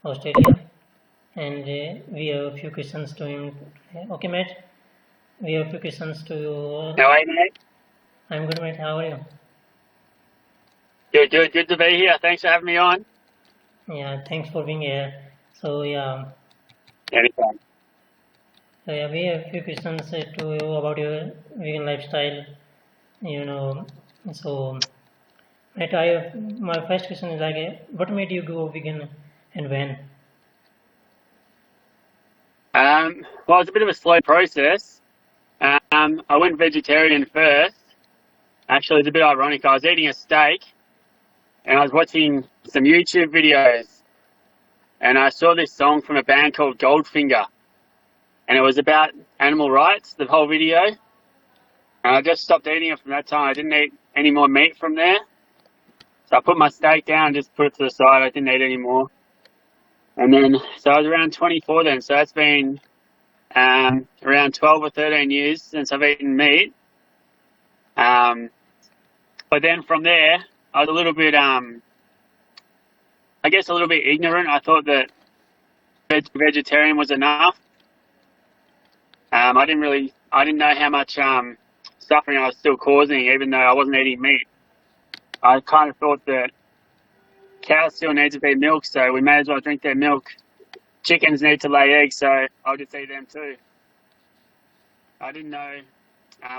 Australia, and we have a few questions to him. Okay, Matt, we have a few questions to you. How are you, mate? I'm good, Matt. How are you? Good to be here. Thanks for having me on. Yeah, thanks for being here. So Anytime. we have a few questions to you about your vegan lifestyle. You know, so Matt, my first question is like, what made you go vegan and when? Well, it's a bit of a slow process. I went vegetarian first. Actually, it's a bit ironic. I was eating a steak and I was watching some YouTube videos and I saw this song from a band called Goldfinger and it was about animal rights, the whole video. And I just stopped eating it from that time. I didn't eat any more meat from there. So I put my steak down and just put it to the side. I didn't eat any more. And then, so I was around 24 then. So that's been around 12 or 13 years since I've eaten meat. But then from there, I was a little bit, I guess a little bit ignorant. I thought that vegetarian was enough. I didn't know how much suffering I was still causing, even though I wasn't eating meat. I kind of thought that cows still need to be milked, so we may as well drink their milk. Chickens need to lay eggs, so I'll just eat them too. I didn't know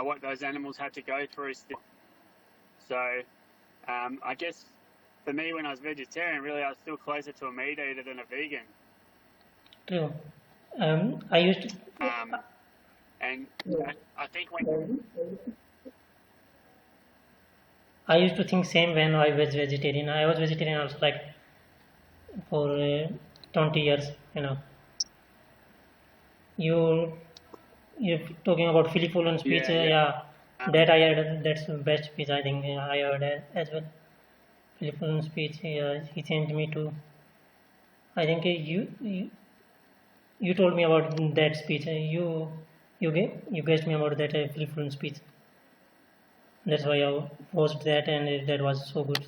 what those animals had to go through still. So I guess for me, when I was vegetarian, really I was still closer to a meat eater than a vegan. True. I used to. And I think when I used to think same when I was vegetarian. I was vegetarian also like for 20 years. You know, you're talking about Philip Fuller's speech. Yeah, that I heard. That's the best speech I think I heard as well. Philip Fuller's speech. He changed me too. I think you told me about that speech. You guessed me about that Philip Fuller's speech. That's why I watched that, and that was so good.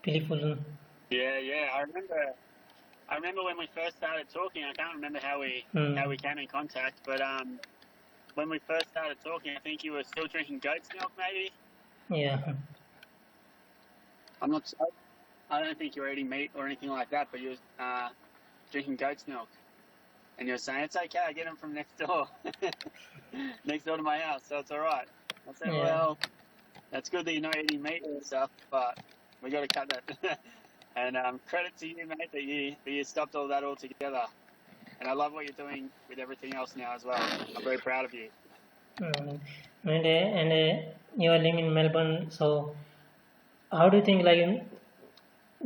Philip Fuller. Yeah, I remember when we first started talking. I can't remember how we came in contact, but when we first started talking, I think you were still drinking goat's milk, maybe. Yeah. I'm not sure. I don't think you were eating meat or anything like that, but you were drinking goat's milk, and you were saying it's okay. I get them from next door, next door to my house, so it's all right. I said, well, that's good that you're not eating meat and stuff, but we got to cut that. And credit to you, mate, that you stopped all that altogether. And I love what you're doing with everything else now as well. I'm very proud of you. And you are living in Melbourne, so how do you think, like,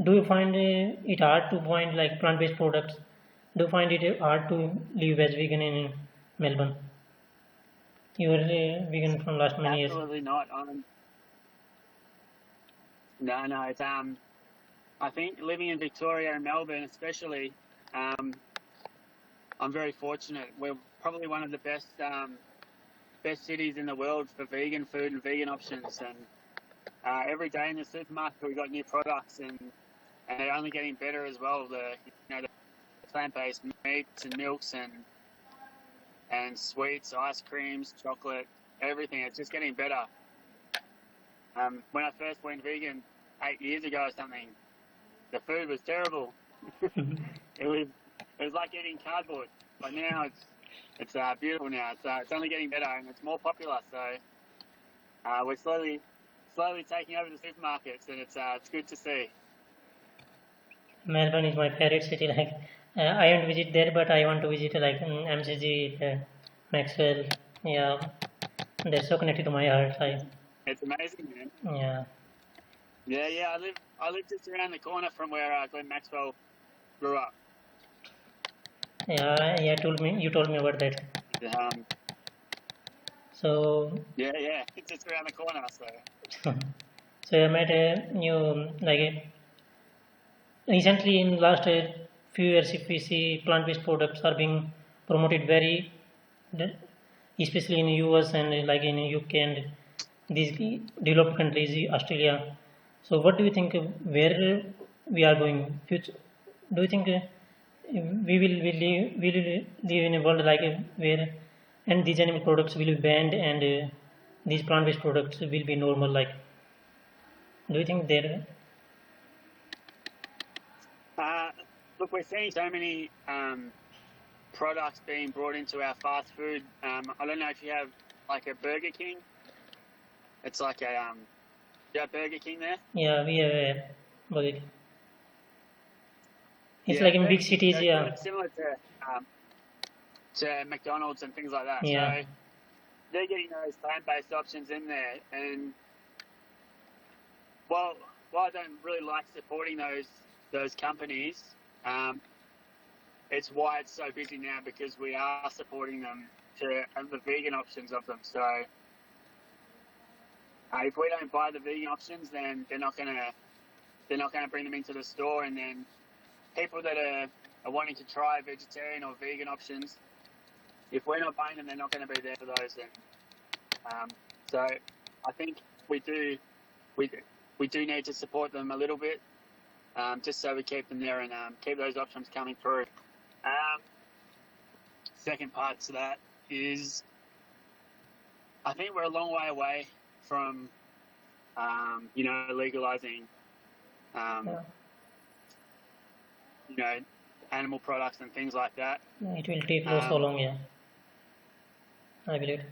do you find it hard to find like plant-based products? Do you find it hard to live as vegan in Melbourne? You were vegan from last many years. Absolutely not. No. It's I think living in Victoria and Melbourne, especially, I'm very fortunate. We're probably one of the best cities in the world for vegan food and vegan options. And every day in the supermarket, we've got new products, and they're only getting better as well. The plant-based meats and milks and sweets, ice creams, chocolate, everything. It's just getting better. When I first went vegan 8 years ago or something, the food was terrible. It was like eating cardboard. But now it's beautiful now. It's only getting better and it's more popular. So we're slowly taking over the supermarkets, and it's good to see. Melbourne is my favorite city. Like I haven't visited there, but I want to visit like MCG, Maxwell. Yeah, they're so connected to my heart. It's amazing, man. Yeah. Yeah. I live just around the corner from where Glenn Maxwell grew up. Yeah. You told me about that. So. Yeah. It's just around the corner. So. So I met you like recently in last few years. If we see plant-based products are being promoted very, especially in US and like in UK and these developed countries, Australia. So what do you think? Where we are going future? Do you think we will live in a world like where and these animal products will be banned and these plant-based products will be normal? Like, do you think there? Uh, Look, we're seeing so many products being brought into our fast food. I don't know if you have like a Burger King. It's like a you have Burger King there? Yeah, we have but it's Yeah, like in big Burger King. cities. So Yeah, similar to McDonald's and things like that. yeah, So they're getting those plant-based options in there, and while I don't really like supporting those companies, it's why it's so busy now, because we are supporting them to the vegan options of them. So if we don't buy the vegan options, then they're not gonna bring them into the store, and then people that are wanting to try vegetarian or vegan options, if we're not buying them, they're not going to be there for those. And so I think we do need to support them a little bit, just so we keep them there and keep those options coming through. Second part to that is, I think we're a long way away from legalizing animal products and things like that. it will take so long. Yeah, I believe.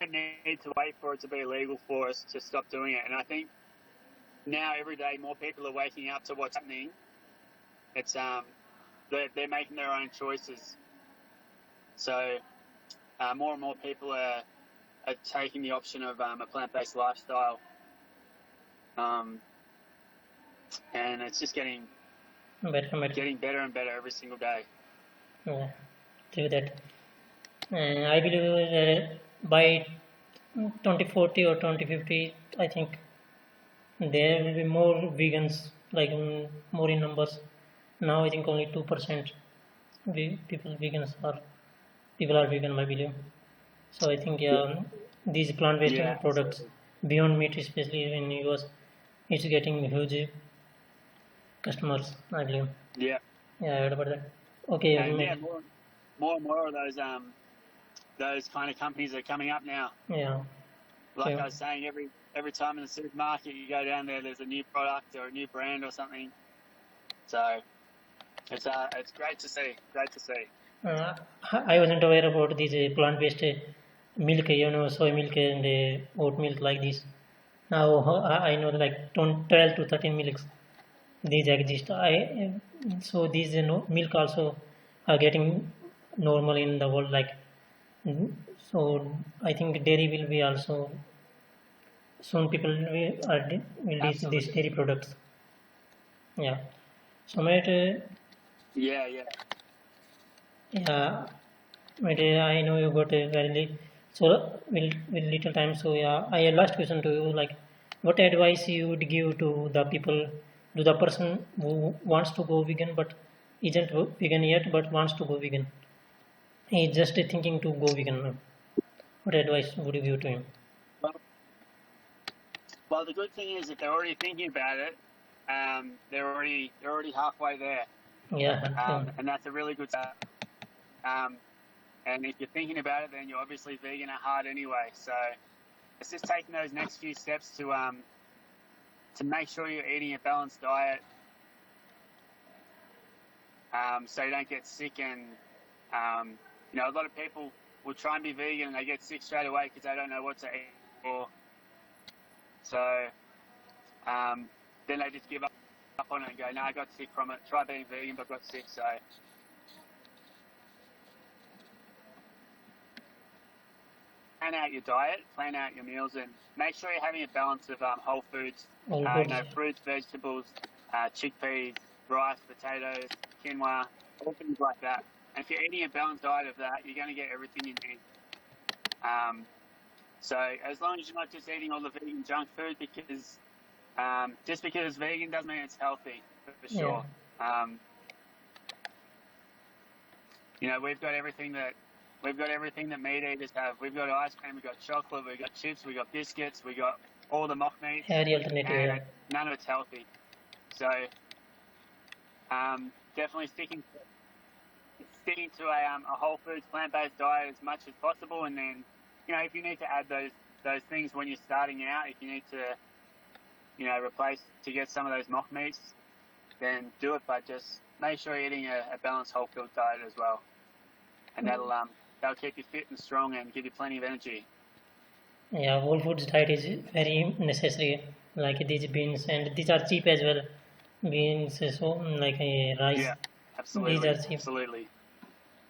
We need to wait for it to be illegal for us to stop doing it. And I think now every day more people are waking up to what's happening. It's they're making their own choices. So more and more people are taking the option of a plant-based lifestyle, and it's just getting better and better every single day. Yeah, true that. I believe by 2040 or 2050, I think there will be more vegans, like more in numbers. Now I think only 2% people are vegan, I believe. So I think these plant-based products, Beyond Meat, especially in US, it's getting huge customers, I believe. Yeah. Yeah, I heard about that. Okay. And more and more of those kind of companies are coming up now. Yeah. Like I was saying, every time in the supermarket you go down there, there's a new product or a new brand or something. So it's great to see. Great to see. I wasn't aware about these plant-based milk, soy milk and oat milk like this. Now I know like 12 to 13 milks these exist. So these milk also are getting normal in the world. Like, so I think dairy will be also soon. People will use these dairy products. Yeah. So mate. Yeah. Yeah, but I know you got a very late, so with little time. So yeah, I have last question to you. Like, what advice you would give to the people, to the person who wants to go vegan but isn't vegan yet, but wants to go vegan? He's just thinking to go vegan. What advice would you give to him? Well, the good thing is, if they're already thinking about it, they're already halfway there. Yeah. And that's a really good start. And if you're thinking about it, then you're obviously vegan at heart anyway. So it's just taking those next few steps to make sure you're eating a balanced diet, so you don't get sick. And a lot of people will try and be vegan and they get sick straight away because they don't know what to eat for. So then they just give up on it and go, no, I got sick from it. Try being vegan, but got sick. So plan out your diet, plan out your meals, and make sure you're having a balance of whole foods. Fruits, vegetables, chickpeas, rice, potatoes, quinoa, all things like that. And if you're eating a balanced diet of that, you're going to get everything you need. So as long as you're not just eating all the vegan junk food, because just because it's vegan doesn't mean it's healthy, for sure. We've got everything that meat eaters have. We've got ice cream, we've got chocolate, we've got chips, we've got biscuits, we've got all the mock meats, Healthy alternative. and Yeah. none of it's healthy. So definitely sticking to a whole foods plant-based diet as much as possible, and then if you need to add those things when you're starting out, if you need to replace to get some of those mock meats, then do it, but just make sure you're eating a balanced whole food diet as well, and that'll keep you fit and strong and give you plenty of energy. Yeah, whole foods diet is very necessary. Like these beans, and these are cheap as well. Beans, so like rice. Yeah, absolutely. These are cheap. Absolutely.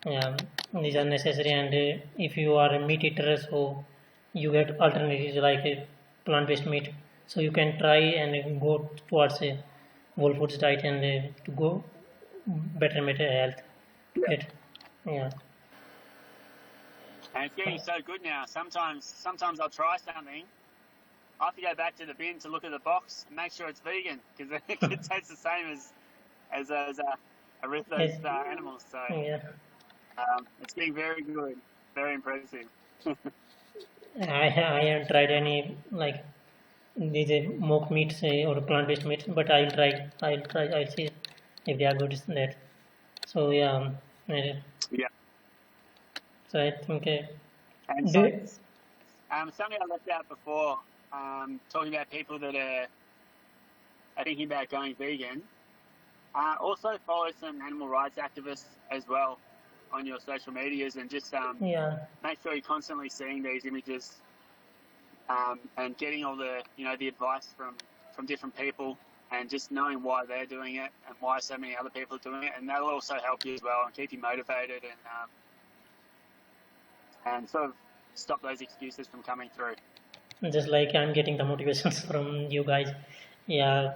Yeah, these are necessary. And if you are a meat eater, so you get alternatives like plant-based meat. So you can try and go towards a whole foods diet and to go better mental health. Yeah. Yeah. And it's getting so good now. Sometimes I'll try something. I have to go back to the bin to look at the box and make sure it's vegan, because it tastes the same as with those animals. So Yeah. it's getting very good, very impressive. I haven't tried any like these mock meats or plant-based meats, but I'll try. I'll see if they are good in that. So yeah. Yeah. So I think. And so, something I left out before, talking about people that are thinking about going vegan. Also follow some animal rights activists as well on your social medias, and just make sure you're constantly seeing these images and getting all the the advice from different people, and just knowing why they're doing it and why so many other people are doing it, and that'll also help you as well and keep you motivated and sort of stop those excuses from coming through. Just like I'm getting the motivations from you guys. Yeah.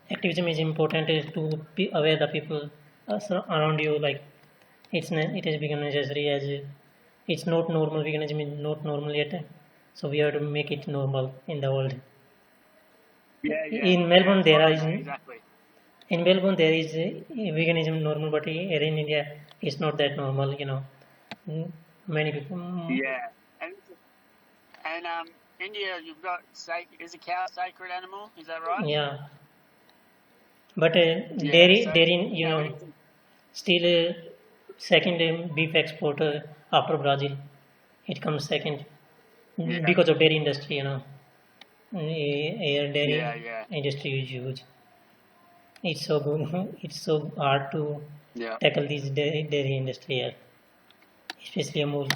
Activism is important to be aware the people around you. Like it has become necessary as it's not normal. Veganism is not normal yet, so we have to make it normal in the world. Yeah. In Melbourne, exactly. In Melbourne there is veganism normal, but here in India it's not that normal. Many people. Yeah, and India, you've got is a cow a sacred animal? Is that right? Yeah. But dairy, still second beef exporter after Brazil. It comes second because of dairy industry. Dairy industry is huge. It's so good. It's so hard to tackle this dairy industry, especially Amul.